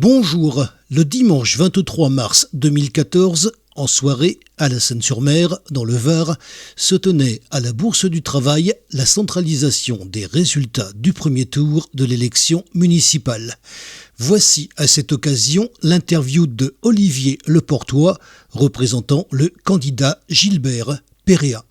Bonjour, le dimanche 23 mars 2014, en soirée, à la Seine-sur-Mer, dans le Var, se tenait à la Bourse du Travail la centralisation des résultats du premier tour de l'élection municipale. Voici à cette occasion l'interview de Olivier Leportois, représentant le candidat Gilbert Péréa.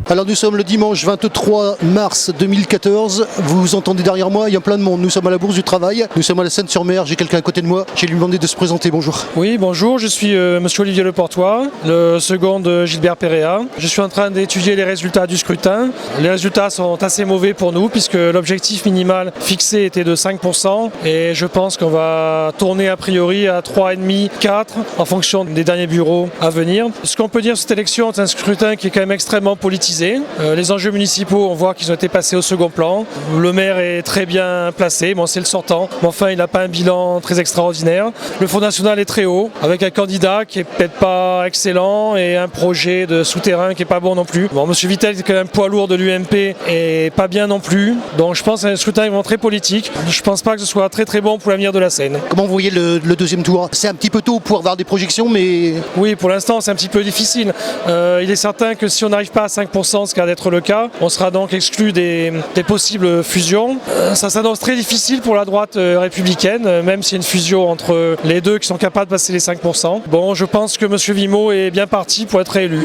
Alors nous sommes le dimanche 23 mars 2014, vous entendez derrière moi, il y a plein de monde, nous sommes à la Bourse du Travail, nous sommes à la Seine-sur-Mer, j'ai quelqu'un à côté de moi, j'ai lui demandé de se présenter, bonjour. Oui, bonjour, je suis monsieur Olivier Leportois, le second de Gilbert Péréa. Je suis en train d'étudier les résultats du scrutin. Les résultats sont assez mauvais pour nous puisque l'objectif minimal fixé était de 5% et je pense qu'on va tourner a priori à 3,5, 4 en fonction des derniers bureaux à venir. Ce qu'on peut dire de cette élection, c'est un scrutin qui est quand même extrêmement politisé. Les enjeux municipaux, on voit qu'ils ont été passés au second plan. Le maire est très bien placé, bon, c'est le sortant, mais enfin il n'a pas un bilan très extraordinaire. Le Front National est très haut, avec un candidat qui est peut-être pas excellent et un projet de souterrain qui est pas bon non plus. Bon, monsieur Vittel est quand même poids lourd de l'UMP et pas bien non plus. Donc je pense que c'est un scrutin vraiment très politique. Je pense pas que ce soit très bon pour l'avenir de la Seine. Comment vous voyez le deuxième tour ? C'est un petit peu tôt pour avoir des projections, mais... Oui, pour l'instant c'est un petit peu difficile. Il est certain que si on n'arrive pas à 5%, ce qui a d'être le cas, on sera donc exclu des possibles fusions. Ça s'annonce très difficile pour la droite républicaine, même s'il y a une fusion entre les deux qui sont capables de passer les 5%. Bon, je pense que M. Vimot est bien parti pour être réélu.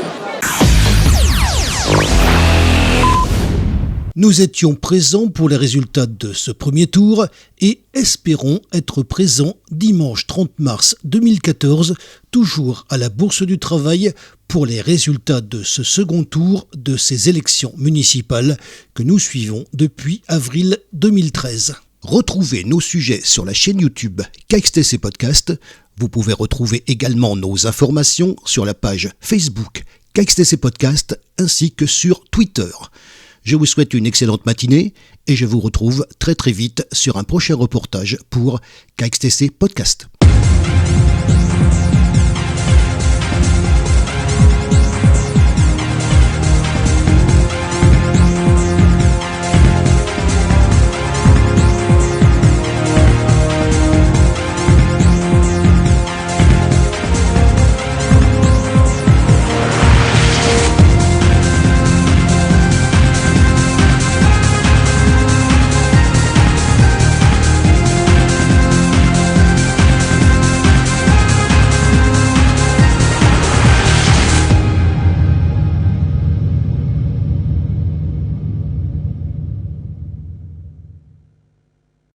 Nous étions présents pour les résultats de ce premier tour et espérons être présents dimanche 30 mars 2014, toujours à la Bourse du Travail, pour les résultats de ce second tour de ces élections municipales que nous suivons depuis avril 2013. Retrouvez nos sujets sur la chaîne YouTube KXTC Podcast. Vous pouvez retrouver également nos informations sur la page Facebook KXTC Podcast ainsi que sur Twitter. Je vous souhaite une excellente matinée et je vous retrouve très vite sur un prochain reportage pour KXTC Podcast.